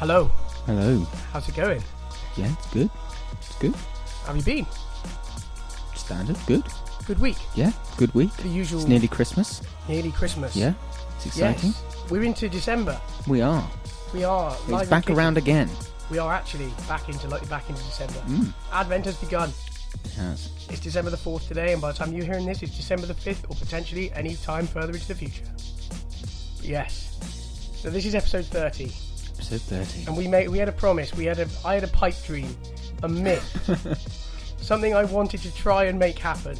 Hello. Hello. How's it going? Yeah, it's good. It's good. How have you been? Standard. Good. Good week. Yeah, good week. The usual. It's nearly Christmas. Nearly Christmas. Yeah, it's exciting. Yes. We're into December. We are. We are. It's back around again. We are actually back into December. Mm. Advent has begun. It has. It's December the 4th today, and by the time you're hearing this, it's December the 5th, or potentially any time further into the future. Yes. So this is episode 30. Episode 30. And we had a promise. I had a pipe dream, a myth, something I wanted to try and make happen.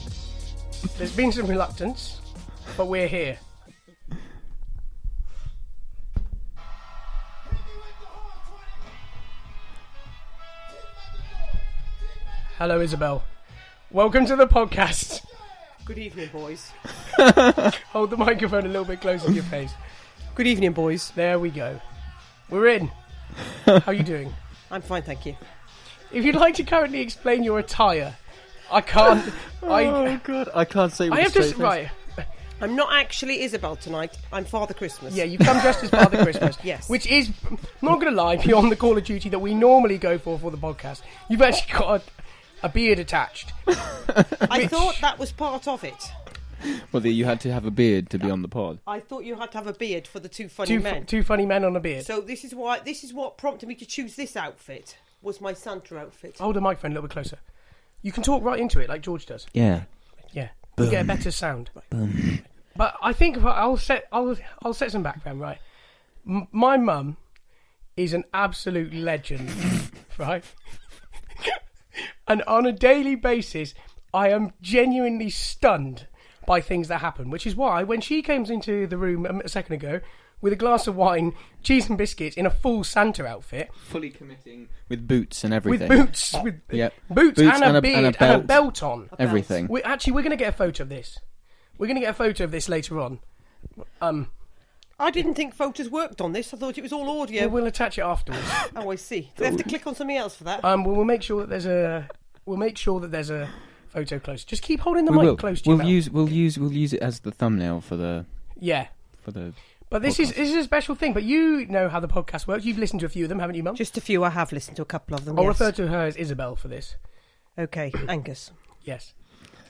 There's been some reluctance, but we're here. Hello, Isabel. Welcome to the podcast. Good evening, boys. Hold the microphone a little bit closer to your face. Good evening, boys. There we go. We're in. How are you doing? I'm fine, thank you. If you'd like to currently explain your attire, I can't. Oh god, I can't say. I have to. Right. I'm not actually Isabel tonight. I'm Father Christmas. Yeah, you've come dressed as Father Christmas. Yes. Which is, not going to lie, beyond the Call of Duty that we normally go for the podcast. You've actually got a beard attached. I thought that was part of it. Well, you had to have a beard to be on the pod. I thought you had to have a beard for the two funny men. Two funny men on a beard. So this is what prompted me to choose this outfit. Was my Santa outfit. Hold the microphone a little bit closer. You can talk right into it like George does. Yeah. Yeah. Boom. You get a better sound. Boom. But I think I'll set some background, right? My mum is an absolute legend, right? And on a daily basis, I am genuinely stunned by things that happen, which is why when she came into the room a second ago with a glass of wine, cheese and biscuits in a full Santa outfit, fully committing with boots and everything. Boots and a beard and a belt on, everything. We're going to get a photo of this. We're going to get a photo of this later on. I didn't think photos worked on this. I thought it was all audio. We'll attach it afterwards. Oh, I see. Do they have to click on something else for that? We'll make sure that there's a photo close. Just keep holding the mic close to your mouth. We'll use it as the thumbnail for the. Yeah. For the. But this is a special thing. But you know how the podcast works. You've listened to a few of them, haven't you, Mum? Just a few. I have listened to a couple of them. I'll yes. refer to her as Isabel for this. Okay, Angus. Yes.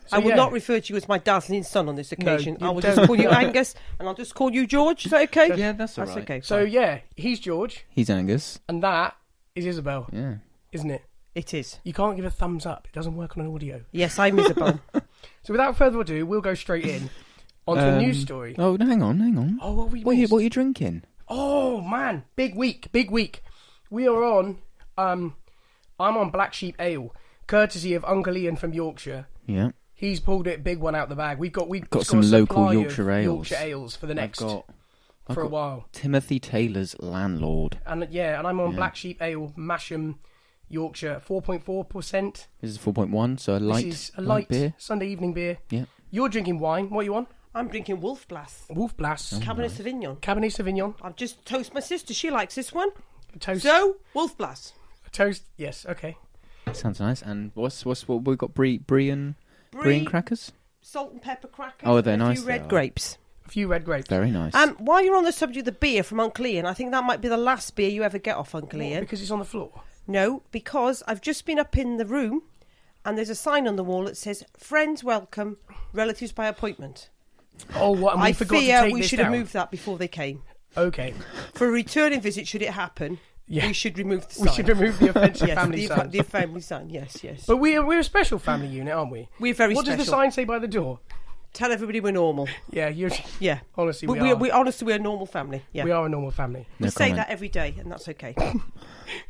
So, I will not refer to you as my dazzling son on this occasion. No, I will just call you Angus, and I'll just call you George. Is that okay? Yeah, that's all that's right. okay. So yeah, he's George, He's Angus. and that is Isabel, Yeah. isn't it? It is. You can't give a thumbs up. It doesn't work on an audio. Yes, I'm Isabel. So without further ado, we'll go straight in onto a news story. Oh, hang on. Oh, what What are you drinking? Oh man, big week. We are on. I'm on Black Sheep Ale, courtesy of Uncle Ian from Yorkshire. Yeah. He's pulled it big one out the bag. We've got some a local supply of Yorkshire ales. Yorkshire ales for the next for a while. Timothy Taylor's Landlord. And I'm on Black Sheep Ale, Masham, Yorkshire, 4.4%. This is 4.1, so This is a light beer. Sunday evening beer. Yeah. You're drinking wine. What are you on? I'm drinking Wolf Blass. Wolf Blass. Cabernet Sauvignon. Cabernet Sauvignon. I've just toast my sister. She likes this one. Toast. So, Wolf Blass. Toast. Yes. Okay. Sounds nice. And what we got? Brie and crackers. Salt and pepper crackers. Oh, they're and nice. A few red grapes. A few red grapes. Very nice. While you're on the subject of the beer from Uncle Ian, I think that might be the last beer you ever get off Uncle Ian. Because it's on the floor. No, because I've just been up in the room and there's a sign on the wall that says "Friends welcome, relatives by appointment." Oh, what? And we I forgot to fear take we this should down. have moved that before they came. Okay. For a returning visit, should it happen, we should remove the sign. We should remove the offensive yes, family sign. the family sign, yes. But we're a special family unit, aren't we? We're very What special. does the sign say by the door? Tell everybody we're normal. Yeah, Yeah. honestly, But we are. we're a normal family. Yeah. We are a normal family. We No say comment. that every day, and that's okay.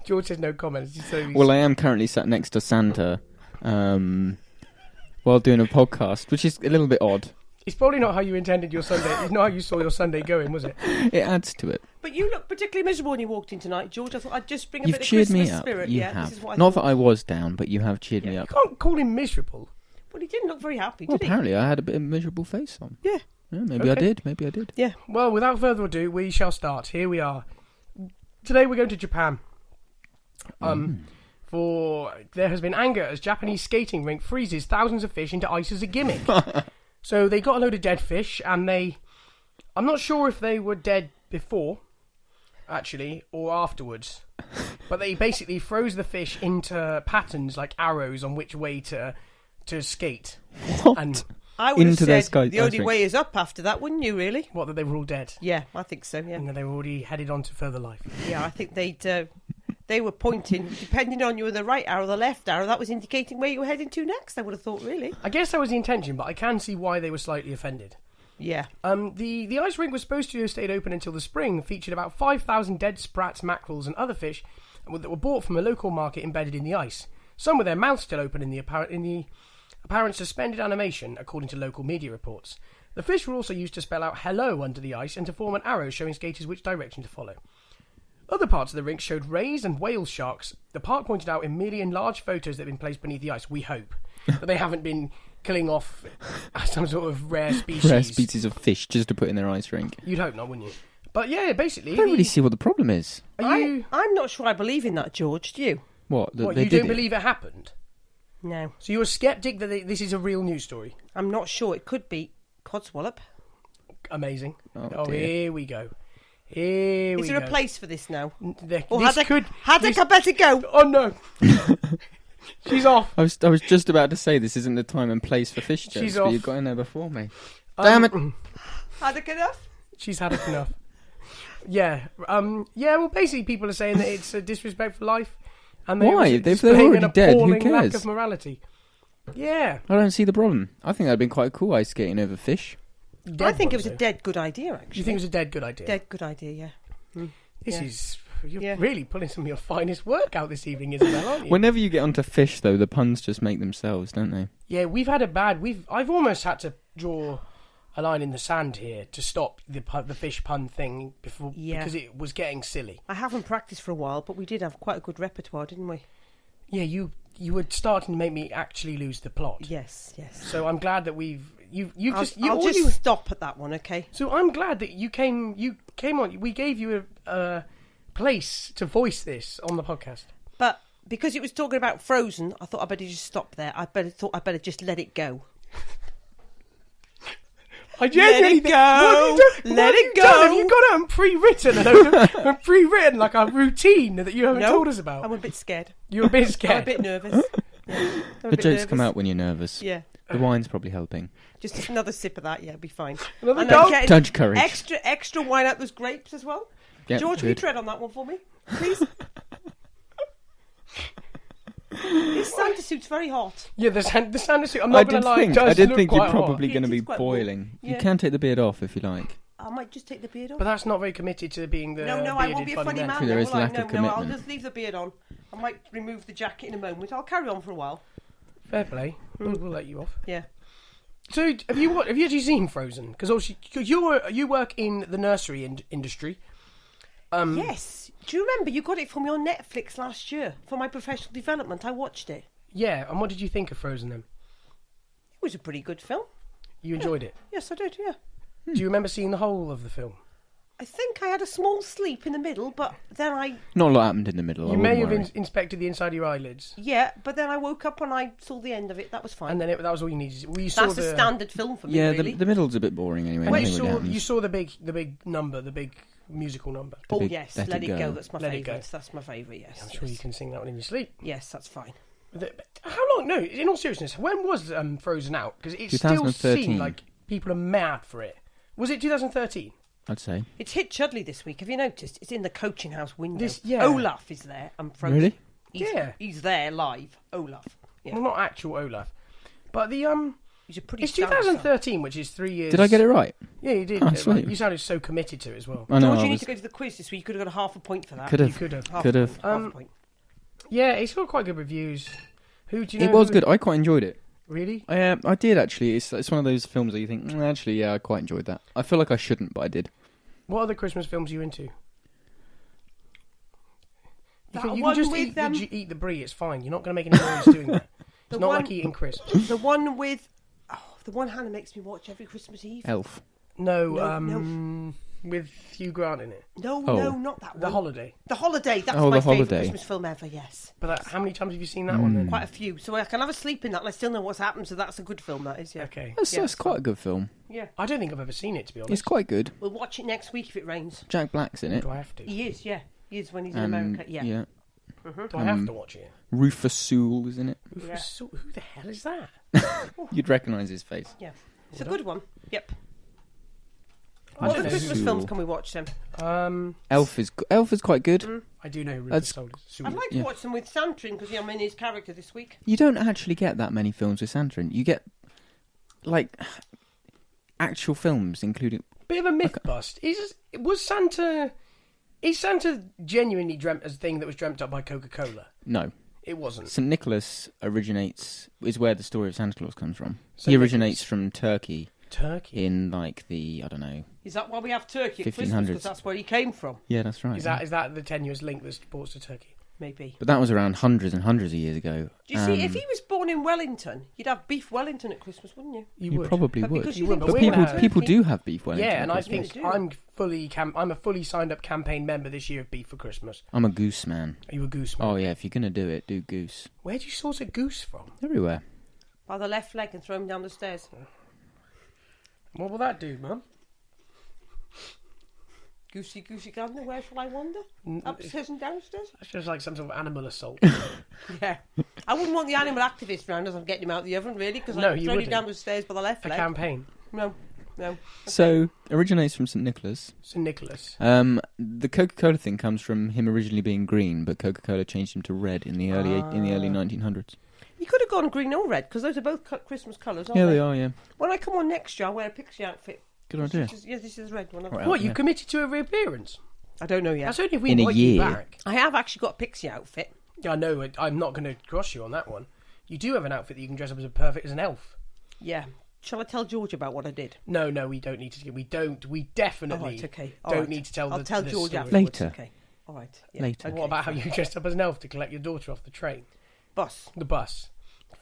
George says no comments. Well, I am currently sat next to Santa while doing a podcast, which is a little bit odd. It's probably not how you intended your Sunday. It's not how you saw your Sunday going, was it? It adds to it. But you look particularly miserable when you walked in tonight, George. I thought I'd just bring a You've bit of cheered Christmas me up. spirit. You yeah, have. This is what I Not thought. that I was down, but you have cheered me You up. can't call him miserable. Well, he didn't look very happy, Well, did he? apparently I had a bit of a miserable face on. Yeah. Maybe Okay. I did. Yeah. Well, without further ado, we shall start. Here we are. Today we're going to Japan. For there has been anger as Japanese skating rink freezes thousands of fish into ice as a gimmick. So they got a load of dead fish, and I'm not sure if they were dead before. actually, or afterwards. But they basically froze the fish into patterns like arrows on which way to skate. What? And I would Into have their said sky- the only ice way is up after that, wouldn't you, really? what, that they were all dead. Yeah, I think so, yeah. And then they were already headed on to further life. Yeah, I think they were pointing, depending on you were the right arrow or the left arrow, that was indicating where you were heading to next, I would have thought, really. I guess that was the intention, but I can see why they were slightly offended. Yeah. The ice rink was supposed to have stayed open until the spring, featured about 5,000 dead sprats, mackerels and other fish that were bought from a local market embedded in the ice. Some with their mouths still open in the apparent suspended animation, according to local media reports. The fish were also used to spell out hello under the ice and to form an arrow showing skaters which direction to follow. Other parts of the rink showed rays and whale sharks. The park pointed out in merely enlarged photos that have been placed beneath the ice, we hope, that they haven't been killing off some sort of rare species. Rare species of fish just to put in their ice rink. You'd hope not, wouldn't you? But yeah, basically... I don't really see what the problem is. I'm not sure I believe in that, George, do you? What? That What, they you did don't it? believe it happened? No. So you're a sceptic that this is a real news story? I'm not sure. It could be Codswallop. Amazing. Oh, dear. Here we go. Here we Is go. there a place for this now? This Or could... Haddock, I better go. Oh no! She's off. I was just about to say this isn't the time and place for fish jokes, She's but off. you got in there before me. Damn it! Haddock enough? She's had it enough. Yeah. Yeah. Well, basically, people are saying that it's a disrespect for life, and Why? Were If they're displaying already an dead, who appalling lack cares? of morality. Yeah. I don't see the problem. I think that'd been quite cool ice skating over fish. I think it was a dead. dead good idea, actually. Do you think it was a dead good idea? Dead good idea, yeah. This Yeah. is... You're Yeah. really pulling some of your finest work out this evening, Isabel, aren't you? Whenever you get onto fish, though, the puns just make themselves, don't they? Yeah, we've had a bad... I've almost had to draw a line in the sand here to stop the fish pun thing before because it was getting silly. I haven't practiced for a while, but we did have quite a good repertoire, didn't we? Yeah, you were starting to make me actually lose the plot. Yes. So I'm glad that I'll just stop at that one, okay? So I'm glad that you came on. We gave you a place to voice this on the podcast. But because it was talking about Frozen, I thought I'd better just stop there. I'd better just let it go. I genuinely Let it go. Have you got it pre-written like a routine that you haven't told us about? I'm a bit scared. You're a bit scared. I'm a bit nervous. Yeah, The jokes come out when you're nervous. Yeah. The wine's probably helping. Just another sip of that, yeah, be fine. Another And go? I'm getting Touch courage. Extra wine out those grapes as well. Yeah, George, will you good. tread on that one for me, please? This Santa suit's very hot. Yeah, the Santa suit. I'm not going to lie. I did think you're quite hot. probably going to It be is quite boiling. warm. You Yeah. can take the beard off if you like. I might just take the beard off. But that's not very committed to being the. No, I won't bearded be a funny funny man. There then, is will I? lack of No, I'll commitment. just leave the beard on. I might remove the jacket in a moment. I'll carry on for a while. Fair play. We'll let you off. Yeah. So have you actually seen Frozen? Because you work in the nursery industry. Yes. Do you remember you got it from your Netflix last year for my professional development? I watched it. Yeah, and what did you think of Frozen then? It was a pretty good film. You enjoyed it? Yes, I did, yeah. Do you remember seeing the whole of the film? I think I had a small sleep in the middle, but then Not a lot happened in the middle. You may have inspected the inside of your eyelids. Yeah, but then I woke up and I saw the end of it. That was fine. And then that was all you needed. Well, you saw That's a standard film for me, Yeah, really. the middle's a bit boring anyway. And nothing really happens. you saw the big number, the big musical number. Oh, big yes, Let It Go. That's my Let It Go. favourite. That's my favourite, yes. I'm sure you can sing that one in your sleep. Yes, that's fine. How long? No, in all seriousness, when was Frozen out? Because it still 2013. seemed like people are mad for it. Was it 2013? I'd say. It's hit Chudley this week. Have you noticed? It's in the coaching house window. Yeah. Olaf is there and Frozen. Really? He's there live. Olaf. Yeah. Well, not actual Olaf, but the He's a pretty It's standard 2013, which is 3 years. Did I get it right? Yeah, you did. Oh, sweet. You sounded so committed to it as well. I know. George, I you need was, to go to the quiz this week. You could have got a half a point for that. could You have. could have. Half Could a have. point, half a point. Yeah, it's got quite good reviews. Who do you know? It was good. I quite enjoyed it. Really? I did actually. It's one of those films that you think, actually, yeah, I quite enjoyed that. I feel like I shouldn't, but I did. What other Christmas films are you into? You That can one just with, eat the brie. It's fine. You're not going to make any noise doing that. It's not like eating crisps. The one with... Oh, the one Hannah makes me watch every Christmas Eve. Elf. No. No. with Hugh Grant in it? No, Oh. no, not that one. The Holiday. The Holiday. That's Oh, my The favourite Holiday. Christmas film ever. Yes, But how many times have you seen that one then? quite a few. So I can have a sleep in that, and I still know what's happened. So that's a good film. That is. Yeah. Okay. That's quite a good film. Yeah. I don't think I've ever seen it, to be honest. It's quite good. We'll watch it next week if it rains. Jack Black's in it. Do I have to? He is. Yeah. He is when he's in And, America. Yeah. Do I have to watch it? Rufus Sewell is in it. Yeah. Who the hell is that? You'd recognise his face. Yeah. It's a good one. Yep. I What don't other know. Christmas films can we watch then? Elf is quite good. I do know Rufus That's- Sewell. I'd like to watch them with Santa in because I'm in his character this week. You don't actually get that many films with Santa in. You get like actual films, including Bit of a myth bust. Is Santa genuinely dreamt as a thing that was dreamt up by Coca-Cola? no. It wasn't. St. Nicholas is where the story of Santa Claus comes from. St. He originates from Turkey Turkey. in like the, I don't know. Is that why we have turkey at Christmas? 1500s. Because that's where he came from. Yeah, that's right. Is that the tenuous link that's brought to Turkey? Maybe. But that was around hundreds and hundreds of years ago. Do you see, if he was born in Wellington, you'd have beef Wellington at Christmas, wouldn't you? You probably But would. because You you would, think but But we're we're gonna gonna people have do have beef Wellington. Yeah, at and I Christmas. think I'm a fully signed up campaign member this year of Beef for Christmas. I'm a goose man. Are you a goose man? Oh yeah, if you're gonna do it, do goose. Where'd you source a goose from? Everywhere. by the left leg and throw him down the stairs. What will that do, Mum? Goosey, goosey gander, where shall I wander? Upstairs and downstairs? That's just like some sort of animal assault. Yeah. I wouldn't want the animal activist round as I'm getting him out of the oven, really, because No, I'm you throwing him wouldn't. down the stairs by the left A leg. campaign. No, no. So originates from St. Nicholas. St. Nicholas. The Coca-Cola thing comes from him originally being green, but Coca-Cola changed him to red in the early 1900s. You could have gone green or red, because those are both Christmas colours, aren't Yeah, they? they are. Yeah, When I come on next year, I'll wear a pixie outfit. good idea. This is the red one. Right. What, you yeah. committed to a reappearance? I don't know yet. That's only if we In a invite you year. back. I have actually got a pixie outfit. Yeah, I know. I'm not going to cross you on that one. You do have an outfit that you can dress up as an elf. Yeah. Shall I tell George about what I did? No, we don't need to. We definitely All right, okay. All don't right. need to tell I'll tell the George story. afterwards. Later. Okay. All right. Yeah. Later. Okay, What about how fine. you dressed up as an elf to collect your daughter off the train? Bus. The bus.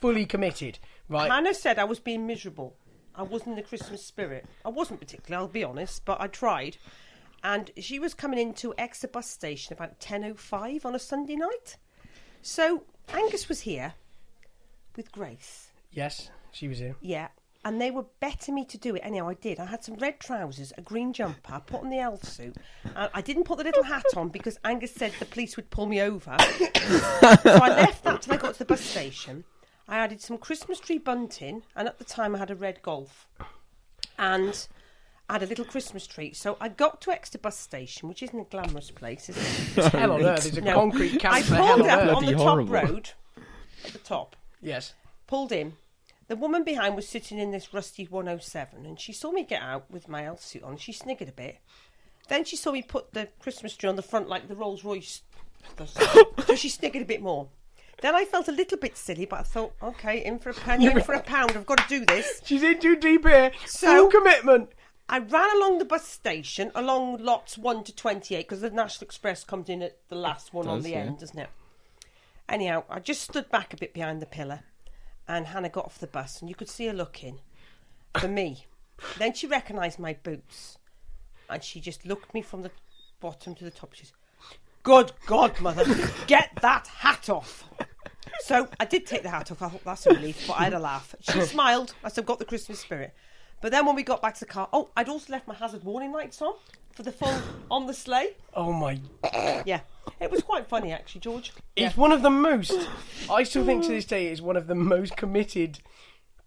Fully committed. Right. Hannah said I was being miserable. I wasn't in the Christmas spirit. I wasn't particularly, I'll be honest, but I tried. And she was coming into Exeter bus station about 10:05 on a Sunday night. So Angus was here with Grace. Yes, she was here. Yeah. And they were betting me to do it. Anyhow, I did. I had some red trousers, a green jumper, I put on the elf suit. I didn't put the little hat on because Angus said the police would pull me over. So I left that till I got to the bus station. I added some Christmas tree bunting, and at the time I had a red Golf. And I had a little Christmas tree. So I got to Exeter bus station, which isn't a glamorous place, is it? Hell on earth. There's a No. concrete I camp for hell pulled on up earth. on the Bloody top horrible. road, at the top. Yes. Pulled in. The woman behind was sitting in this rusty 107, and she saw me get out with my elf suit on. She sniggered a bit. Then she saw me put the Christmas tree on the front like the Rolls Royce. So she sniggered a bit more. Then I felt a little bit silly, but I thought, okay, in for a penny, in for a pound. I've got to do this. She's in too deep here. So- Full commitment. I ran along the bus station, along lots 1 to 28, because the National Express comes in at the last one on Does, the yeah. end, doesn't it? Anyhow, I just stood back a bit behind the pillar, and Hannah got off the bus, and you could see her looking for me. Then she recognised my boots, and she just looked me from the bottom to the top. She says, "Good God, Mother, get that hat off." So I did take the hat off. I thought that's a relief, but I had a laugh. She smiled. I said, "Got the Christmas spirit." But then when we got back to the car, I'd also left my hazard warning lights on for the full on the sleigh. Oh my. Yeah, it was quite funny actually, George. It's one of the most. I still think to this day it's one of the most committed,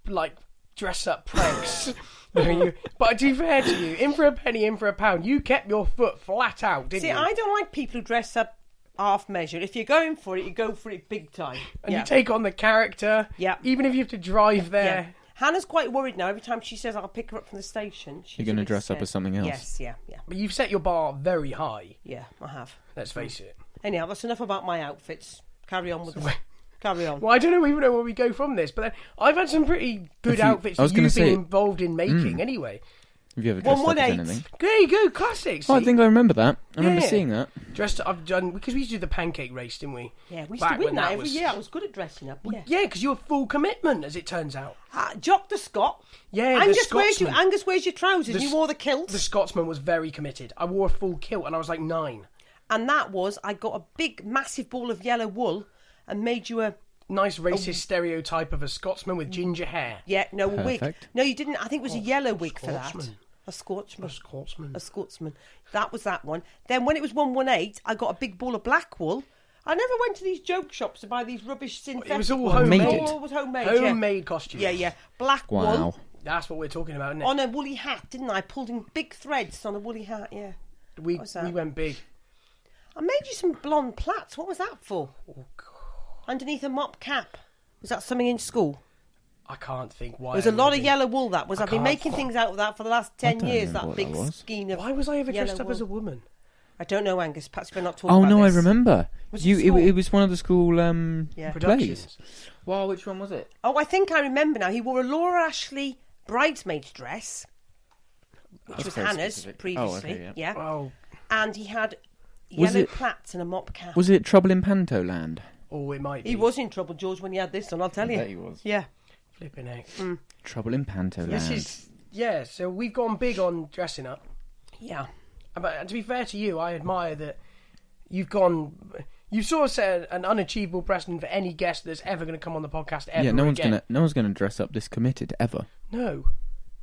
like, dress up pranks. But to be fair to you, in for a penny, in for a pound, you kept your foot flat out, didn't See, you? I don't like people who dress up half measured. If you're going for it, you go for it big time. And you take on the character. Yeah. Even if you have to drive there. Yeah. Hannah's quite worried now. Every time she says I'll pick her up from the station, she's You're going a to bit dress up scared. as something else. Yes, yeah. But you've set your bar very high. Yeah, I have. Let's face it. Anyhow, that's enough about my outfits. Carry on with it. Carry on. Well, I don't even know where we go from this, but then I've had some pretty good outfits I was that gonna you've been say- involved in making anyway. Have you ever dressed up as 118. anything? There you go, classics. Oh, I think I remember that. I remember Yeah. seeing that. Dressed up, I've done, because we used to do the pancake race, didn't we? Yeah, we used Back to win when that that every was- year. I was good at dressing up. Yeah. Yeah, because you were full commitment, as it turns out. Jock the Scot. Yeah, Angus wears your trousers. The You wore the kilt. The Scotsman was very committed. I wore a full kilt and I was like 9. And that was, I got a big, massive ball of yellow wool and made you a... Nice racist stereotype of a Scotsman with ginger hair. Yeah, no, a wig. Perfect. No, you didn't. I think it was a yellow wig for that. Scotsman. A Scotsman. A Scotsman. A Scotsman. That was that one. Then when it was 118, I got a big ball of black wool. I never went to these joke shops to buy these rubbish synthetic It was all ones. homemade. Made it. All was homemade. Homemade costumes. Yeah. Black Wow. wool That's what we're talking about, isn't it? on a woolly hat, didn't I? Pulled in big threads on a woolly hat. Yeah. we What's that? went big. I made you some blonde plaits. What was that for? Oh, God. Underneath a mop cap. Was that something in school? I can't think why. There's a lot of yellow wool that was. I I've been can't making find- things out of that for the last 10 don't years, remember that what big that was. skein of Why was I ever dressed yellow up as a wool. woman? I don't know, Angus. Perhaps we're not talking Oh about no, I this. remember. Was You, it school? it was one of the school Yeah. plays. Productions. Well, which one was it? Oh, I think I remember now. He wore a Laura Ashley bridesmaid's dress, which That's was very Hannah's specific. previously. Oh, okay, yeah. Oh, And he had Was yellow it- plaits and a mop cap. Was it Trouble in Pantoland? oh, it might be. He was in trouble, George, when he had this on, I'll tell you. he was. Yeah. Flipping heck. Trouble in Pantoland. This is, yeah, so we've gone big on dressing up. Yeah. But to be fair to you, I admire that you've sort of set an unachievable precedent for any guest that's ever going to come on the podcast ever Yeah, no again. one's gonna dress up this committed ever. No,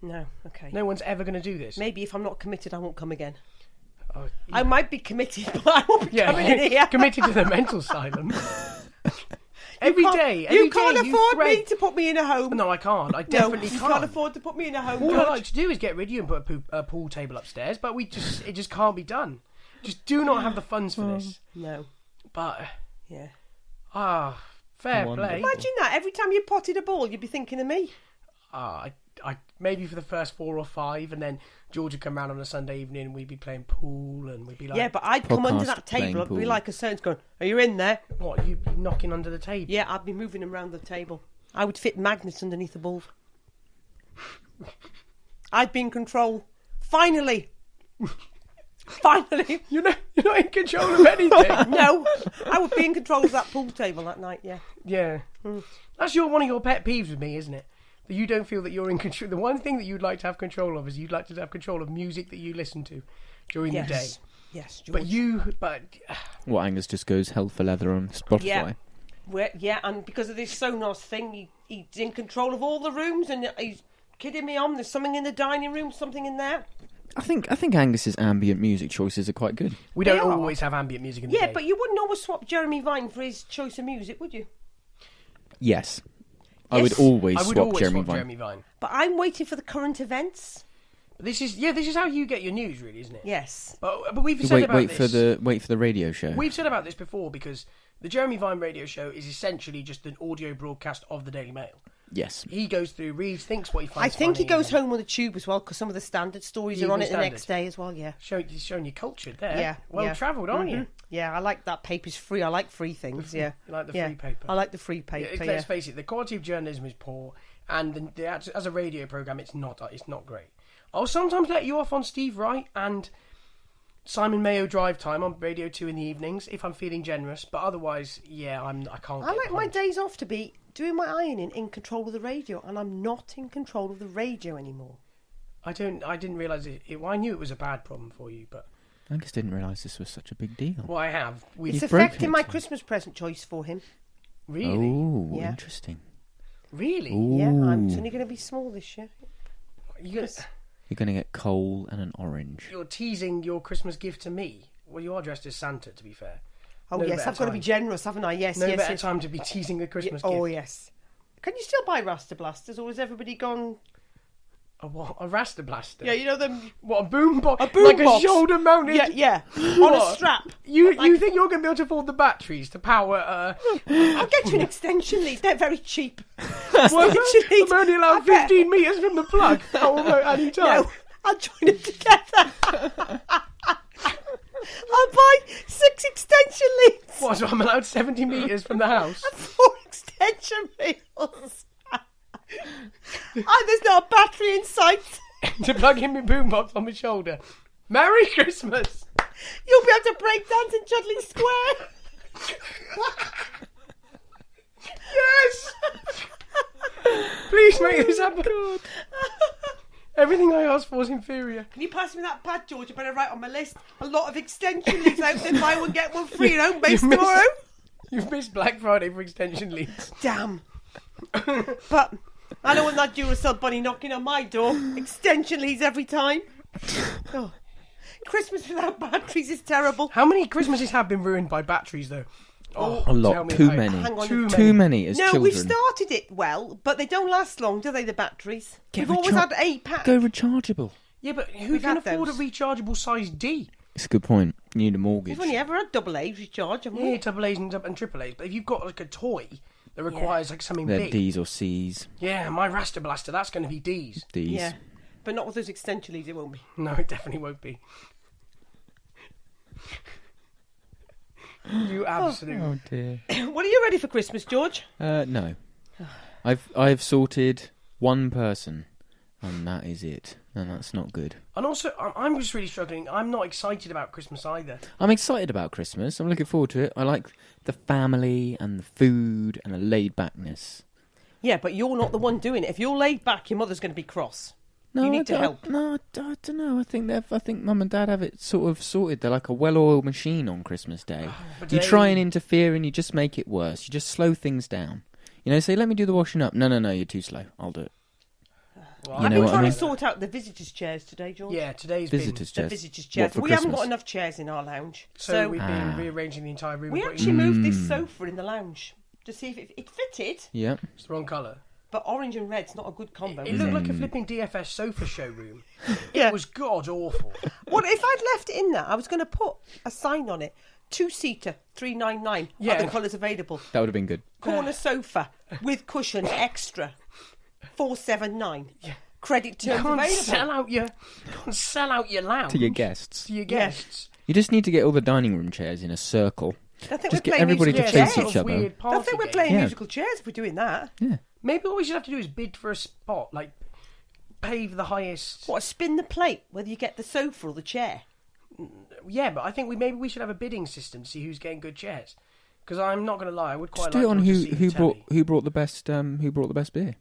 No, okay. no one's ever going to do this. Maybe if I'm not committed, I won't come again. Oh, I might be committed, but I won't be coming in here. committed to the mental asylum. Every You day, can't afford thread... me to put me in a home. No, I can't. I No, definitely you can't. can't afford to put me in a home. All I George. like to do is get rid of you and put a pool table upstairs, but it just can't be done. Just do not have the funds for this. No. But Yeah. fair Wonderful. play. Imagine that. Every time you potted a ball, you'd be thinking of me. I maybe for the first 4 or 5, and then George would come round on a Sunday evening, and we'd be playing pool, and we'd be like, Yeah, but I'd come under Podcast that playing table. It'd be pool. like a surgeon's going, "Are you in there?" what, you be knocking under the table? Yeah, I'd be moving him around the table. I would fit magnets underneath the balls. I'd be in control. Finally. Finally. You're not in control of anything. No, I would be in control of that pool table that night, yeah. Yeah, that's one of your pet peeves with me, isn't it? That you don't feel that you're in control. The one thing that you'd like to have control of is you'd like to have control of music that you listen to during the day. Yes, George. But Well, Angus just goes hell for leather on Spotify. Yeah. Yeah, and because of this Sonos thing, he's in control of all the rooms, and he's kidding me on. There's something in the dining room, something in there. I think Angus's ambient music choices are quite good. we don't They are. always have ambient music in the Yeah, day. but you wouldn't always swap Jeremy Vine for his choice of music, would you? Yes. I Yes. would always I would swap always Jeremy swap Vine. Jeremy Vine. But I'm waiting for the current events. This is how you get your news, really, isn't it? Yes. But we've said about Wait this. for the radio show. We've said about this before because the Jeremy Vine radio show is essentially just an audio broadcast of the Daily Mail. Yes. He goes through, reads, thinks what he I finds. think he funny, goes and home with a tube as well, because some of the standard stories are Evening on it the Standard. next day as well, yeah. He's showing you cultured there. Yeah. Well yeah. travelled, aren't you? Mhm. Yeah, I like that paper's free. I like free things, yeah. You like the yeah. free paper? I like the free Yeah, paper, let's face it, the quality of journalism is poor, and as a radio programme, it's not great. I'll sometimes let you off on Steve Wright and Simon Mayo Drive Time on Radio 2 in the evenings if I'm feeling generous, but otherwise, yeah, I can't. I get like my pumped. days off to be doing my ironing in control of the radio, and I'm not in control of the radio anymore. I didn't realise it. Well, I knew it was a bad problem for you, but Angus didn't realise this was such a big deal. well, I have. It's You've broken affecting it. my Christmas present choice for him. Really, Oh, Yeah. interesting. really. Yeah, I'm Ooh. only going to be small this year. You're You're going to get coal and an orange. teasing your Christmas gift to me. Well, you are dressed as Santa, to be fair. Oh, No yes, better I've got to be time. generous, haven't I? Yes, No yes, better yes. time to be teasing a Christmas Oh, gift. yes. Can you still buy Rasta Blasters, or has everybody gone... A what? A Rasta Blaster? Yeah, you know them... What, a boom box? A boom like box. a shoulder mounted? Yeah, on a What? strap. You Like- think you're going to be able to afford the batteries to power? I'll get you an extension lead. They're very cheap. Well, Extension lead. I'm only allowed I bet- 15 metres from the plug. At any time. No, I'll join them together. I'll buy 6 extension leads What? So I'm allowed 70 metres from the house? and 4 extension reels. And there's not a battery in sight. to plug in my boombox on my shoulder. Merry Christmas! You'll be able to break dance in Chudley Square. Yes! Please make this happen. God. Everything I asked for is inferior. Can you pass me that pad, George? I better write on my list. A lot of extension leads out there. Buy one, get one free at home base tomorrow. You've missed Black Friday for extension leads. Damn. But I don't want that Duracell bunny knocking on my door. Extension leads every time. Oh. Christmas without batteries is terrible. How many Christmases have been ruined by batteries, though? A tell lot. me Too about it. many. Hang on. Too many as No, children. we've started it well, but they don't last long, do they, the batteries? We've always had 8 packs. Go rechargeable. Yeah, but who We've can had afford those. a rechargeable size D? It's a good point. You need a mortgage. We've only ever had double A's recharge, haven't we? Yeah, double A's and triple A's. But if you've got like a toy that requires like something They're big, D's or C's. yeah, my Raster Blaster, that's going to be D's. D's. Yeah. But not with those extension leads, it won't be. No, it definitely won't be. You absolute. Oh dear. What are you ready for Christmas, George? No. I've sorted one person, and that is it. And that's not good. And also, I'm just really struggling. I'm not excited about Christmas either. I'm excited about Christmas. I'm looking forward to it. I like the family and the food and the laid backness. Yeah, but you're not the one doing it. If you're laid back, your mother's going to be cross. No, You need to help. I don't know. I think Mum and Dad have it sort of sorted. They're like a well-oiled machine on Christmas Day. But You try and interfere, and you just make it worse. You just slow things down. You know, say, "Let me do the washing up." No, you're too slow. I'll do it. Well, You I've know been what I trying mean? to sort out the visitors' chairs today, George. Yeah, today's Visitors' The chairs. visitors' chairs. for We haven't got Christmas? enough chairs in our lounge. So So we've been rearranging the entire room. we and actually putting- moved this sofa in the lounge to see if it fitted. Yeah. It's the wrong colour. But orange and red's not a good combo. It looked like a flipping DFS sofa showroom. Yeah. It was god awful. What if I'd left it in there? I was going to put a sign on it. 2-seater, $399. Yeah. Other colours available. That would have been good. Corner sofa with cushion extra, $479. Yeah. Credit You terms can't available. sell out your lounge To your guests. To your guests. You just need to get all the dining room chairs in a circle. I think Just we're get playing everybody musical to Yeah, face chairs. sort each of other. weird I party think we're game. playing Yeah. musical chairs if we're doing that. Yeah. Maybe what we should have to do is bid for a spot, like pay for the highest. What, spin the plate, whether you get the sofa or the chair? Yeah, but I think maybe we should have a bidding system to see who's getting good chairs. Because I'm not going to lie, I would quite Just like do it on to who see the who telly. brought the best beer.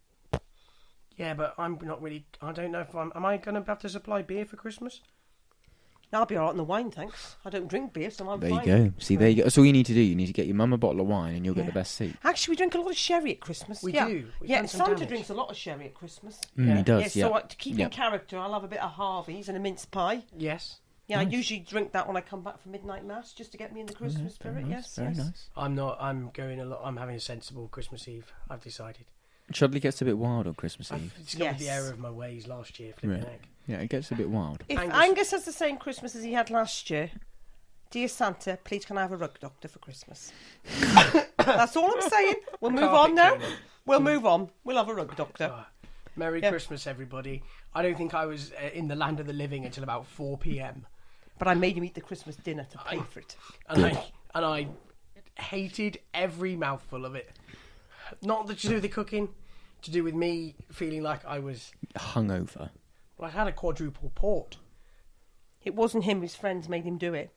Yeah, but I'm not really. I don't know if I'm. Am I going to have to supply beer for Christmas? I'll be all right on the wine, thanks. I don't drink beer, so I'm There fine. you go. See, there you go. That's all you need to do. You need to get your mum a bottle of wine, and you'll get the best seat. Actually, we drink a lot of sherry at Christmas. We yeah. do. We've Yeah, done some Santa damage. drinks a lot of sherry at Christmas. He does. Yeah, Yeah. so to keep Yeah. in character, I'll have a bit of Harvey's and a mince pie. Yes. Yeah, I usually drink that when I come back from midnight mass, just to get me in the Christmas spirit. Yes, Very yes. nice. I'm not. I'm going a lot. I'm having a sensible Christmas Eve. I've decided. Chudley gets a bit wild on Christmas I've Eve. discovered the Yes. error of my ways last year. Flipping Right. heck. Yeah, it gets a bit wild. If Angus. Angus has the same Christmas as he had last year, dear Santa, please can I have a rug doctor for Christmas? That's all I'm saying. We'll move Carpet on now. cleaner. We'll move on. We'll have a rug doctor. Ah, Merry Yeah. Christmas, everybody. I don't think I was in the land of the living until about 4 p.m. But I made him eat the Christmas dinner to pay for it. And I hated every mouthful of it. Not to do with the cooking, to do with me feeling like I was. Hungover. Well, I had a quadruple port. It wasn't him, his friends made him do it.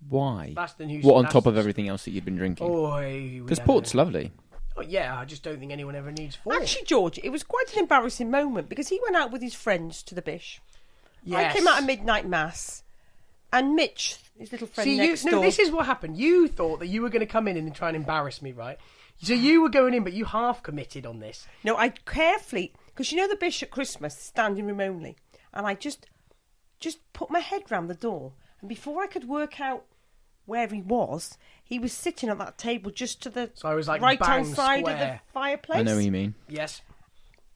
Why? That's the news. What on that's top of the- everything else that you'd been drinking? Oi, Because port's lovely. Oh, yeah, I just don't think anyone ever needs 4. Actually, George, it was quite an embarrassing moment because he went out with his friends to the Bish. yes. I came out of midnight mass, and Mitch, his little friend See, next door. this is what happened. You thought that you were going to come in and try and embarrass me, right? So you were going in, but you half committed on this. No, I carefully, because you know the Bish at Christmas, standing room only, and I just put my head round the door, and before I could work out where he was sitting at that table just to the So I was like, right-hand bang, side of the square. fireplace. I know what you mean. Yes.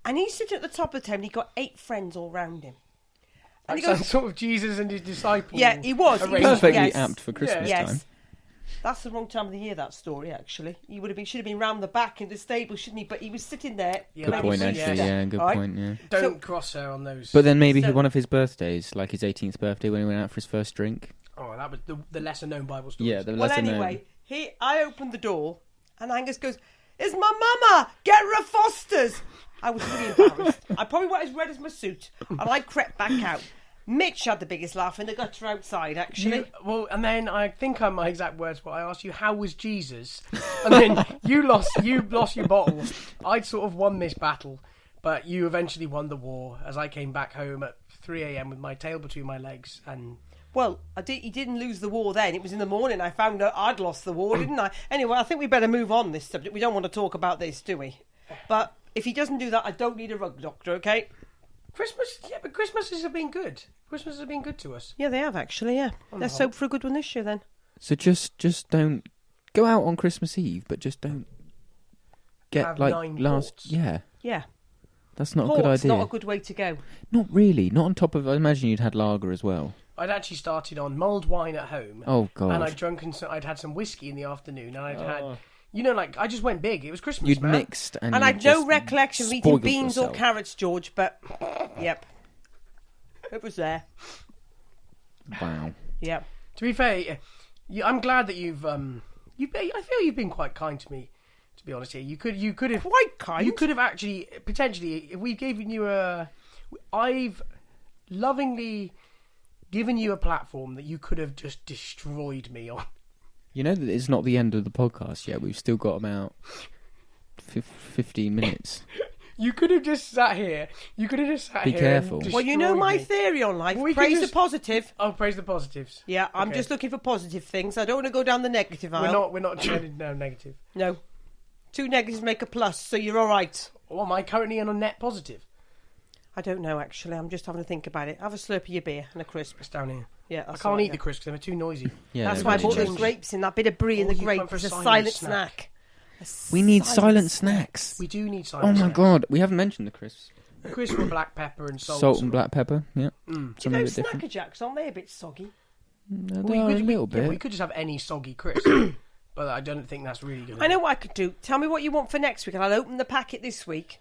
And he's sitting at the top of the table, and he got 8 friends all round him. And Like he some goes, sort of Jesus and his disciples. yeah, he was. He was, Perfectly yes. apt for Christmas Yes. time. That's the wrong time of the year, that story, actually. He should have been round the back in the stable, shouldn't he? But he was sitting there. Yeah, Good like point, you actually. said. Yeah, good All right. point. Yeah. Don't So- cross her on those. But then maybe So- one of his birthdays, like his 18th birthday, when he went out for his first drink. Oh, that was the lesser known Bible story. Yeah, the Well, lesson anyway, I opened the door, and Angus goes, "It's my mama! Get her a Foster's!" I was really embarrassed. I probably went as red as my suit, and I crept back out. Mitch had the biggest laugh in the gutter outside, actually. And then I think my exact words were, I asked you, how was Jesus? And then you lost your bottle. I'd sort of won this battle, but you eventually won the war as I came back home at 3 a.m. with my tail between my legs. And well, he didn't lose the war then. It was in the morning I found out I'd lost the war, didn't I? Anyway, I think we better move on this subject. We don't want to talk about this, do we? But if he doesn't do that, I don't need a rug doctor, okay? But Christmases have been good. Christmas has been good to us. Yeah, they have actually, yeah. Let's hope for a good one this year then. So just don't go out on Christmas Eve, but just don't get Have like 9 last. ports. Yeah, Yeah. that's not a Port's good idea. not a good way to go. Not really. Not on top of. I imagine you'd had lager as well. I'd actually started on mulled wine at home. Oh God. And I'd had some whiskey in the afternoon, and I'd had, I just went big. It was Christmas, You'd man. mixed and And you'd I've no just recollection of eating spoiled beans or yourself. carrots, George, but yep. It was there. Wow. Yep. To be fair, I'm glad that I feel you've been quite kind to me. To be honest, here, you could have Quite kind. You could have actually potentially, if we've given you I've lovingly given you a platform that you could have just destroyed me on. You know that it's not the end of the podcast yet. We've still got about 15 minutes. You could have just sat here. You could have just sat Be here. careful. And Well, you know destroyed my me. theory on life. We could Praise just- the positive. Oh, praise the positives. Yeah, I'm Okay. just looking for positive things. I don't want to go down the negative aisle. We're not turning down negative. No. 2 negatives make a plus, so you're all right. Or am I currently in a net positive? I don't know, actually. I'm just having to think about it. Have a slurp of your beer and a crisp. It's down here. Yeah, I that's can't all right, eat yeah. the crisps because they're too noisy. Yeah, That's they're why I really bought those change. grapes in. That bit of brie in Oh, the you went grape for is a silent silent snack. snack. We need silent snacks. We do need Oh silent my snacks. God, we haven't mentioned the crisps. The crisps with black pepper and salt. Salt and black pepper. Yeah, Mm. You something know, a bit different. Snacker Jacks, aren't they a bit soggy? No, We they are could- a little Yeah, bit. we could just have any soggy crisp, but I don't think that's really good. I know what I could do. Tell me what you want for next week, and I'll open the packet this week.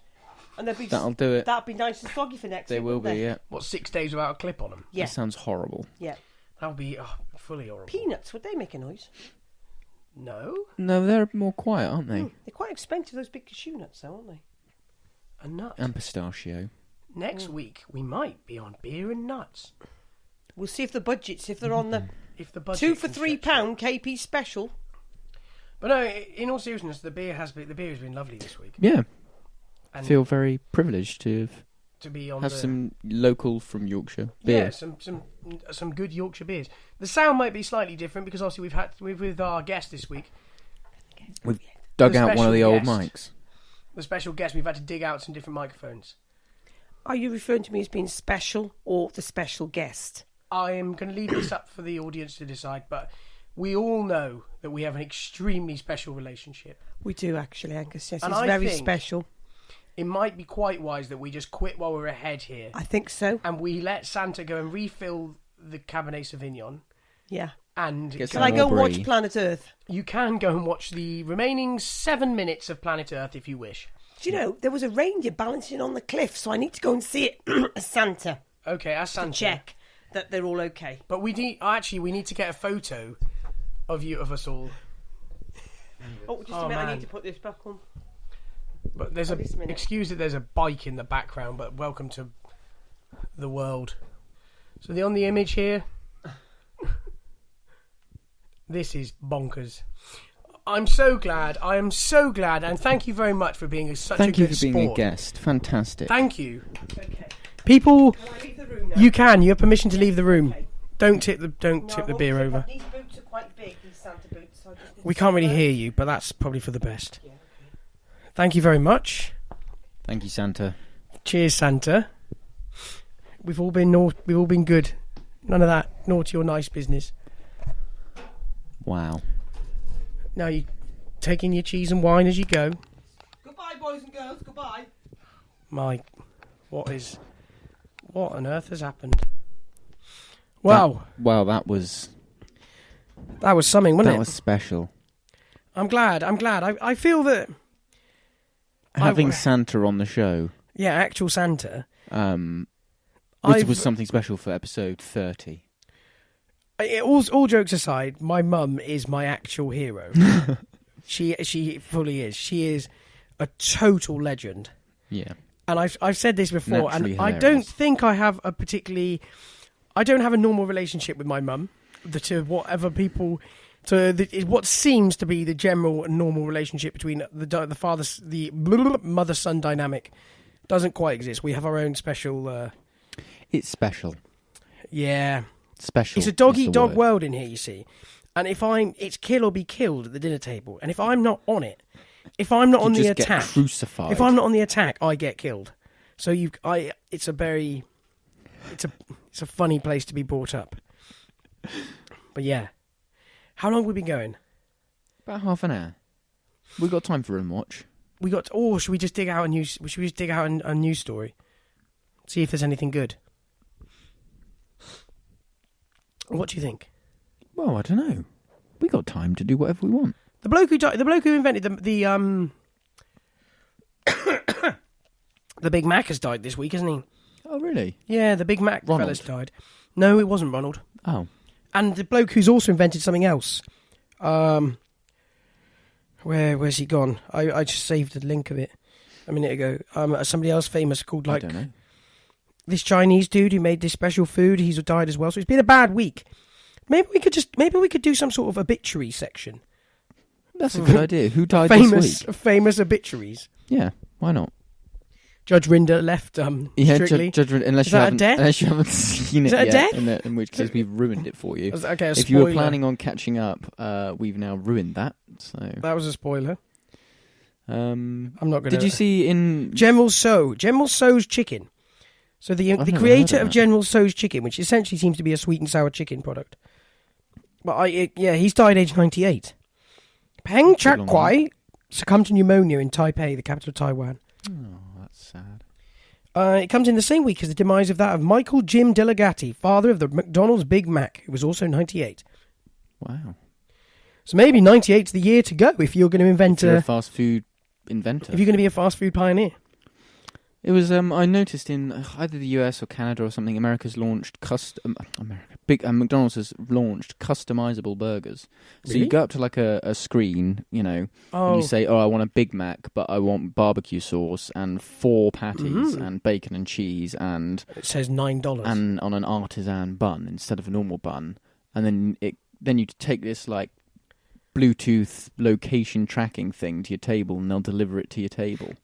And That'll do it. That'll be nice and soggy for next They week. will wouldn't be. they? Yeah. What, 6 days without a clip on them? Yeah. That sounds horrible. Yeah. That would be fully horrible. Peanuts, would they make a noise? No, No, they're more quiet, aren't they? They're quite expensive, those big cashew nuts, though, aren't they? a nut. And pistachio. Next week we might be on beer and nuts. We'll see if the budgets, if they're on the If the budget 2 for can £3 stretch it. KP special. But no, in all seriousness, the beer has been lovely this week. Yeah, And feel very privileged to to be on have the, some local from Yorkshire beer. Yeah, some good Yorkshire beers. The sound might be slightly different because obviously we've with our guest this week, We've dug The out one of the special old guest. mics. the special guest. We've had to dig out some different microphones. Are you referring to me as being special or the special guest? I am going to leave this up for the audience to decide, but we all know that we have an extremely special relationship. We do, actually, Angus. Yes, And it's I very think- special. It might be quite wise that we just quit while we're ahead here, I think so. and we let Santa go and refill the Cabernet Sauvignon. Yeah. And Get Can I some go and more watch brie. Planet Earth? you can go and watch the remaining 7 minutes of Planet Earth if you wish. Do you know, there was a reindeer balancing on the cliff, so I need to go and see it as Santa. Okay, as Santa. Check that they're all okay. But we need to get a photo of us all. Oh, just Oh, a minute, I man. need to put this back on. But there's This minute. excuse that there's a bike in the background, but welcome to the world. So on the image here, this is bonkers. I am so glad, and thank you very much for being such Thank a you good for being a sport. guest. Fantastic. Thank you, Okay. people. Can I leave the room now? You can. You have permission to leave the room. Okay. Don't tip the No, I beer won't tip over. that. These boots are quite big, these Santa boots. So I just need We to can't really sit hear you, but that's probably for the best. Yeah, okay. Thank you very much. Thank you, Santa. Cheers, Santa. We've all been we've all been good. None of that naughty or nice business. Wow. Now you taking your cheese and wine as you go. Goodbye, boys and girls. Goodbye. My, what on earth has happened? Wow, Wow, that was that was something, wasn't that it? was special. I'm glad. I feel that Having Santa on the show, actual Santa. which was something special for episode 30. All jokes aside, my mum is my actual hero. She fully is. She is a total legend. Yeah. And I've said this before, Naturally and I hilarious. don't think I have a particularly... I don't have a normal relationship with my mum. To whatever people... what seems to be the general normal relationship between the mother-son dynamic doesn't quite exist. We have our own special... It's special. Yeah. Special. It's a dog-eat-dog world in here, you see. And it's kill or be killed at the dinner table. And if I'm not on it, if I'm not on the attack... Get crucified. If I'm not on the attack, I get killed. So it's a funny place to be brought up. But yeah. How long have we been going? About half an hour. We've got time for a watch. Should we just dig out a news? Should we just dig out a news story? See if there's anything good. What do you think? Well, I don't know. We got time to do whatever we want. The bloke who invented the the Big Mac has died this week, hasn't he? Oh, really? Yeah, the Big Mac Ronald. fella's died. No, it wasn't Ronald. Oh. And the bloke who's also invented something else. Where's he gone? I just saved the link of it a minute ago. Somebody else famous called I don't know. this Chinese dude who made this special food. He's died as well. So it's been a bad week. Maybe we could do some sort of obituary section. That's a good idea. Who died this week? Famous obituaries. Yeah, why not? Judge Rinder left Strictly. Judge, unless Is you that a haven't, death? unless you haven't seen Is it that a yet, death? in which case we've ruined it for you. Okay, if you were planning on catching up, we've now ruined that. So that was a spoiler. I'm not going to... Did you see in General Tso's chicken. So the never creator heard of of that. General Tso's chicken, which essentially seems to be a sweet and sour chicken product. But he's died aged 98. Peng That's a long Chak-kwai succumbed to pneumonia in Taipei, the capital of Taiwan. Oh, that's sad. It comes in the same week as the demise of that of Michael Jim Delegati, father of the McDonald's Big Mac, who was also 98. Wow. So maybe 98's the year to go if you're going to invent If you're a fast food inventor. if you're going to be a fast food pioneer. It was I noticed in either the US or Canada or something, McDonald's has launched customizable burgers. So Really? you go up to like a screen, and Oh, you say, I want a Big Mac, but I want barbecue sauce and 4 patties and bacon and cheese and it says $9. on an artisan bun instead of a normal bun. And then you take this like Bluetooth location tracking thing to your table and they'll deliver it to your table.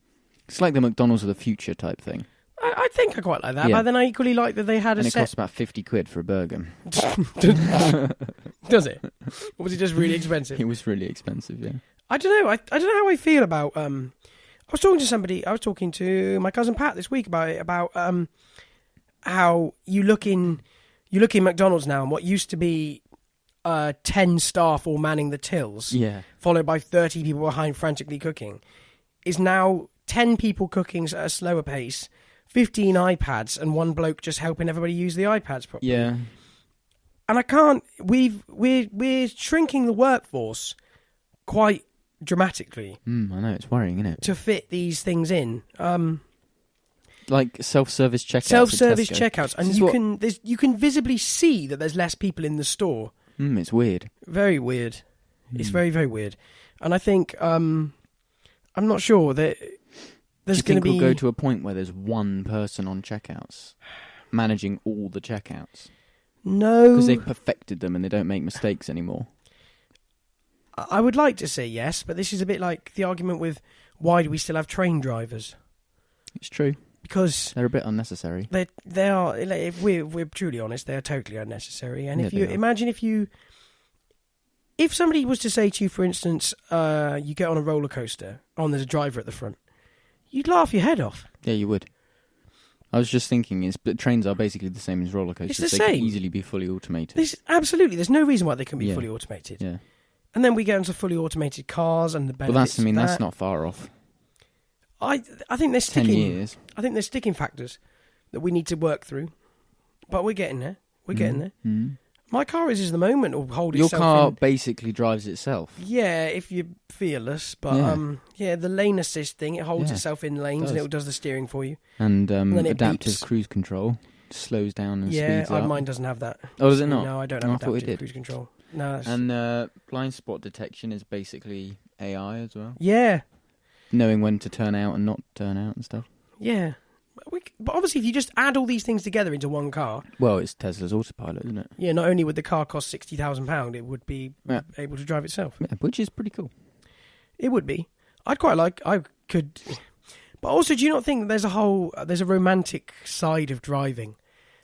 It's like the McDonald's of the future type thing. I think I quite like that, Yeah. but then I equally like that they had And a it set... costs about 50 quid for a burger. Does it? Or was it just really expensive? It was really expensive, yeah. I don't know. I don't know how I feel about... I was talking to somebody... I was talking to my cousin Pat this week about it, about how you look in McDonald's now and what used to be 10 staff all manning the tills, Yeah. followed by 30 people behind frantically cooking, is now 10 people cooking at a slower pace, 15 iPads, and one bloke just helping everybody use the iPads properly. Yeah. And I can't. We're shrinking the workforce quite dramatically I know, it's worrying, isn't it? to fit these things in. Like self-service checkouts. Self-service at Tesco. checkouts, and This is you can visibly see that there's less people in the store. It's weird. Very weird. It's very, very weird. And I think I'm not sure that there's Do you going to think be. we'll go to a point where there's one person on checkouts managing all the checkouts? No, Because they've perfected them and they don't make mistakes anymore. I would like to say yes, but this is a bit like the argument with why do we still have train drivers? It's true. Because They're a bit unnecessary. they are. Like, if we're truly honest, they are totally unnecessary. And Yeah, if you they are. imagine if somebody was to say to you, for instance, you get on a roller coaster, there's a driver at the front, you'd laugh your head off. Yeah, you would. I was just thinking, but trains are basically the same as roller coasters. It's the They same. could easily be fully automated. Absolutely, there's no reason why they can be Yeah. fully automated. Yeah. And then we get into fully automated cars and the Well, benefits. that's not far off. I think there's 10 sticking. years. I think there's sticking factors that we need to work through, but we're getting there. We're getting there. Mm. My car is the moment will hold Your itself car in. basically drives itself. Yeah, if you're fearless, but the lane assist thing, it holds Yeah, itself in lanes does. and it does the steering for you. And then it adaptive beeps. cruise control slows down and Yeah, speeds up. mine doesn't have that. Oh, does it not? No, I don't Oh, have I thought it adaptive did. cruise control. No. And blind spot detection is basically AI as well. Yeah. Knowing when to turn out and not turn out and stuff. Yeah. But obviously, if you just add all these things together into one car, Well, it's Tesla's autopilot, isn't it? yeah, not only would the car cost £60,000, it would be able to drive itself. Yeah, which is pretty cool. It would be. I could. But also, do you not think there's a romantic side of driving?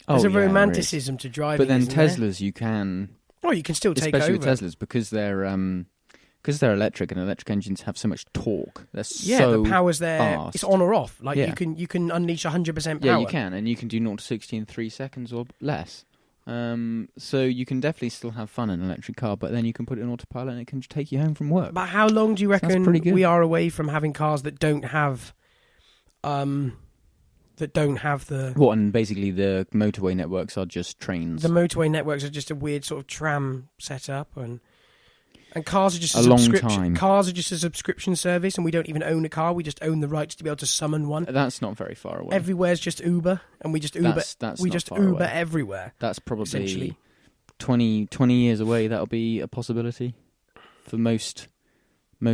There's a romanticism to driving. But then isn't there? Teslas, you can... Oh, you can still take especially over. with Teslas, because they're electric and electric engines have so much torque. They're the power's there. fast. It's on or off. Like Yeah. you can unleash 100% power. Yeah, you can, and you can do 0 to 60 in 3 seconds or less. So you can definitely still have fun in an electric car, but then you can put it in autopilot and it can take you home from work. But how long do you That's reckon pretty good. we are away from having cars that don't have, the What, and basically the motorway networks are just trains. the motorway networks are just a weird sort of tram setup and cars are just A long subscription. time. Cars are just a subscription service, and we don't even own a car. We just own the rights to be able to summon one. That's not very far away. Everywhere's just Uber, and we just Uber. That's we not just far Uber away. everywhere. That's probably essentially. 20 years away. That'll be a possibility for most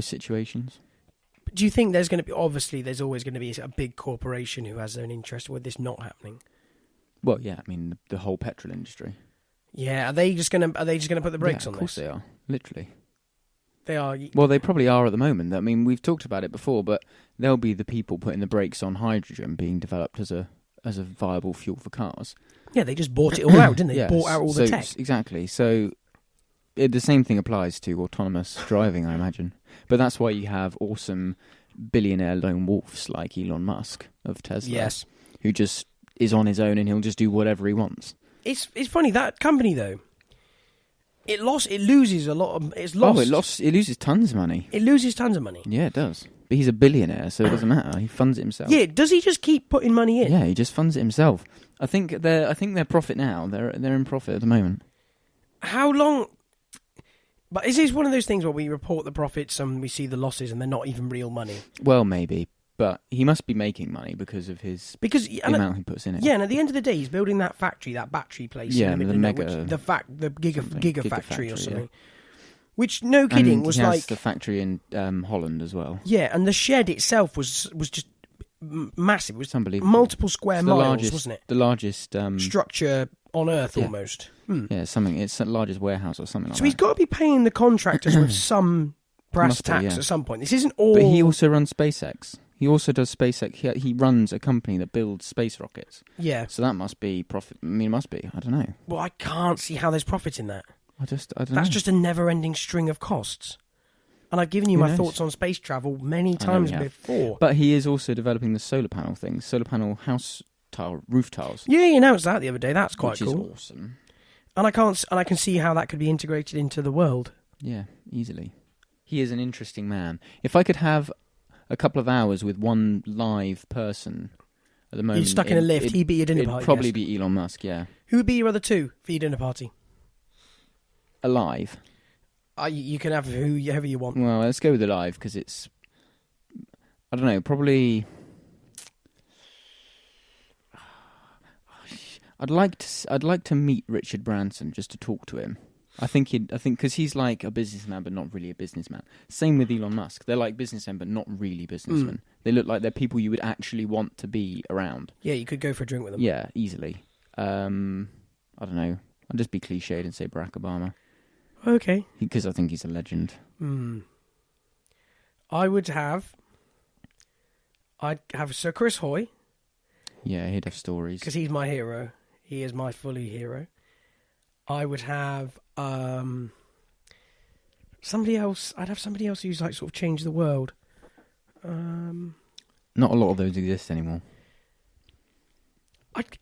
situations. Do you think there's going to be? Obviously, there's always going to be a big corporation who has an interest with this not happening. Well, yeah, I mean the whole petrol industry. Yeah, are they just going to put the brakes Yeah, on of course this? they are. Literally. They are. Well, they probably are at the moment. I mean, we've talked about it before, but they'll be the people putting the brakes on hydrogen being developed as a viable fuel for cars. Yeah, they just bought it all out, didn't they? Yeah, Bought out all the so- tech. Exactly. So the same thing applies to autonomous driving, I imagine. But that's why you have awesome billionaire lone wolves like Elon Musk of Tesla, Yes. who just is on his own and he'll just do whatever he wants. It's funny that company though. It loses a lot of. It's lost. It loses tons of money. It loses tons of money. Yeah, it does. But he's a billionaire, so it doesn't matter. He funds it himself. Yeah, does he just keep putting money in? Yeah, he just funds it himself. I think they're profit now. They're in profit at the moment. How long? But is this one of those things where we report the profits and we see the losses and they're not even real money? Well, maybe, but he must be making money because of the amount he puts in it. Yeah, and at the end of the day, he's building that factory, that battery place. Yeah, in the the middle, mega- the giga factory or Gigafactory, something. yeah. Which, no kidding, And was he has like the factory in Holland as well. yeah, and the shed itself was just massive. It was It's unbelievable. multiple square It's miles, wasn't it? The largest. Structure on Earth yeah. almost. Yeah, something. It's the largest warehouse or something like So that. he's got to be paying the contractors with some brass Must be, tacks yeah. at some point. This isn't all. But he also runs SpaceX. He also does SpaceX. He runs a company that builds space rockets. Yeah. So that must be profit. I mean, it must be. I don't know. Well, I can't see how there's profit in that. I don't know. That's just a never-ending string of costs. And I've given you Who my knows? thoughts on space travel many I know times we have. before. But he is also developing the solar panel thing. Solar panel house tile, roof tiles. Yeah, he announced that the other day. That's quite which cool. is awesome. And I can see how that could be integrated into the world. Yeah, easily. He is an interesting man. If I could have a couple of hours with one live person at the moment, You're stuck in a lift. He'd be your dinner it'd party. probably guest. be Elon Musk. Yeah, Who would be your other two for your dinner party? alive. You can have whoever you want. Well, let's go with alive because it's. I don't know. Probably. I'd like to meet Richard Branson just to talk to him. I think because he's like a businessman but not really a businessman. Same with Elon Musk. They're like businessmen but not really businessmen. They look like they're people you would actually want to be around. Yeah, you could go for a drink with them. Yeah, easily. I don't know. I'll just be cliched and say Barack Obama Okay. because I think he's a legend. I'd have Sir Chris Hoy Yeah, he'd have stories. because he's my hero. He is my fully hero. I would have somebody else. I'd have somebody else who's like sort of changed the world. Not a lot of those exist anymore.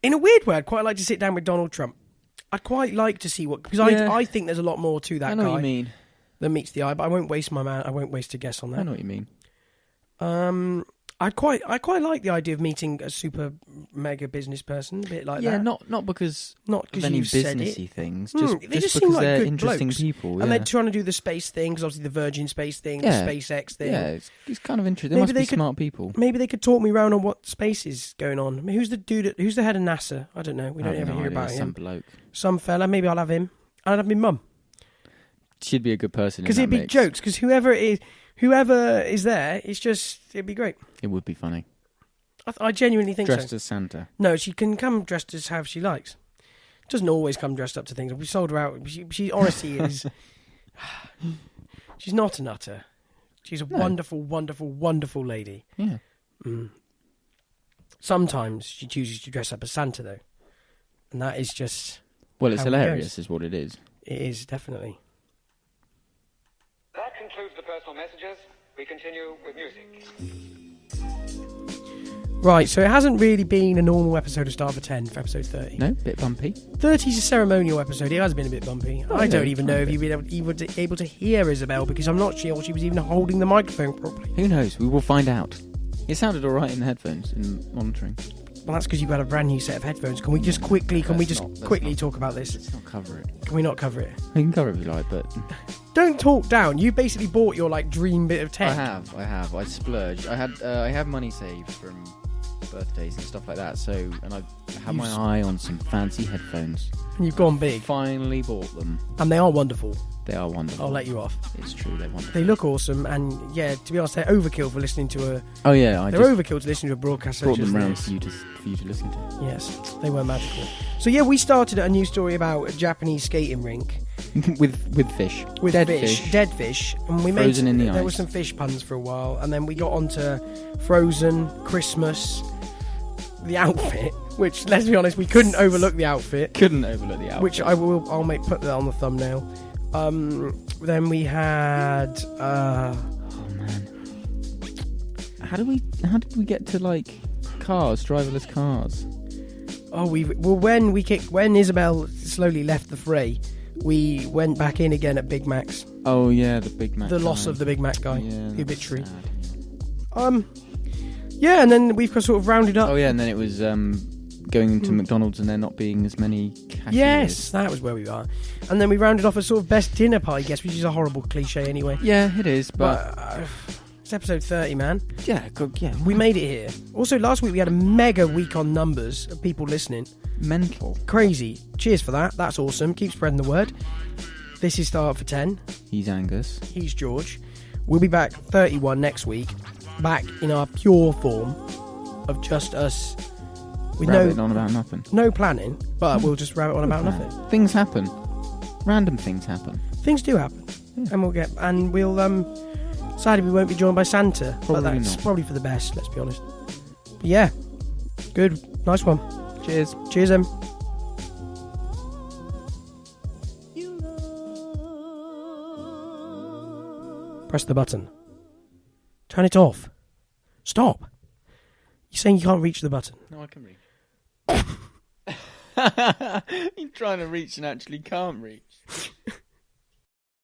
In a weird way, I'd quite like to sit down with Donald Trump. I'd quite like to see because Yeah. I think there's a lot more to that I know guy what you mean. than meets the eye. But I won't waste I won't waste a guess on I that. know what you mean. I quite like the idea of meeting a super mega business person, a bit like Yeah, that. not because Not of because any you've said it. businessy things, They just just because seem like they're good interesting blokes. people. And yeah. they're trying to do the space thing, because obviously the Virgin space thing, Yeah. the SpaceX thing. Yeah, it's kind of interesting. Maybe They must they be could- smart people. Maybe they could talk me round on what space is going on. I mean, who's the dude? Who's the head of NASA? I don't know. We don't I have ever no hear idea. about Some him. bloke. Some fella. Maybe I'll have him. I'd have my mum She'd be a good person. because in it'd that be mix. jokes. Because whoever is there, it'd be great. It would be funny. I genuinely think Dressed so. as Santa. No, she can come dressed as how she likes. Doesn't always come dressed up to things. We sold her out. She honestly is. She's not a nutter. She's a wonderful, wonderful, wonderful lady. Yeah. Sometimes she chooses to dress up as Santa, though. And that is just... Well, it's how it hilarious, goes. is what it is. It is, definitely. That concludes the personal messages. We continue with music. Right, so it hasn't really been a normal episode of Start for 10 for episode 30. No? Bit bumpy? 30's a ceremonial episode. It has been a bit bumpy. Oh, I don't yeah, even know if you've been able to hear Isabel, because I'm not sure she was even holding the microphone properly. Who knows? We will find out. It sounded all right in the headphones, in monitoring. Well, that's because you've got a brand new set of headphones. Can we just quickly talk about this? Let's not cover it. Can we not cover it? We can cover it if you like, but... Don't talk down. You basically bought your dream bit of tech. I have. I splurged. I have money saved from birthdays and stuff like that, and I had my eye on some fancy headphones. And you've gone big. Finally bought them. And they are wonderful. They are wonderful. I'll let you off. It's true, they're wonderful. They look awesome, and yeah, to be honest, they're overkill for listening to a... Oh yeah, they're overkill to listen to a broadcast brought such as them round this. for you to listen to. Yes, they were magical. So yeah, we started a new story about a Japanese skating rink. with fish. With dead fish. And we Frozen in the there ice. were some fish puns for a while, and then we got onto Frozen, Christmas, the outfit, which, let's be honest, we couldn't overlook the outfit. Couldn't overlook the outfit. Which I'll put that on the thumbnail. Then we had oh man. How did we get to driverless cars? when Isabel slowly left the fray, we went back in again at Big Mac's. Oh yeah, the Big Mac. The loss of the Big Mac guy. Yeah, the obituary. sad. Yeah, and then we've sort of rounded up. Oh yeah, and then it was going into McDonald's and there not being as many cashiers. Yes, that was where we are. And then we rounded off a sort of best dinner party guess, which is a horrible cliche anyway. Yeah, it is, but it's episode 30, man. yeah, good, yeah. We made it here. Also, last week we had a mega week on numbers of people listening. Mental. Crazy. Cheers for that. That's awesome. Keep spreading the word. This is Start for 10. He's Angus. He's George. We'll be back 31 next week. Back in our pure form of just us. With Rabbiting on about nothing. no planning, but we'll just rabbit on about nothing. Things happen. Random things happen. Things do happen. Yeah. And we'll sadly we won't be joined by Santa. Probably but that's not. probably for the best, let's be honest. But yeah. Good. Nice one. Cheers. Cheers, Em. Press the button. Turn it off. Stop. You're saying you can't reach the button. No, I can reach. You're trying to reach and actually can't reach.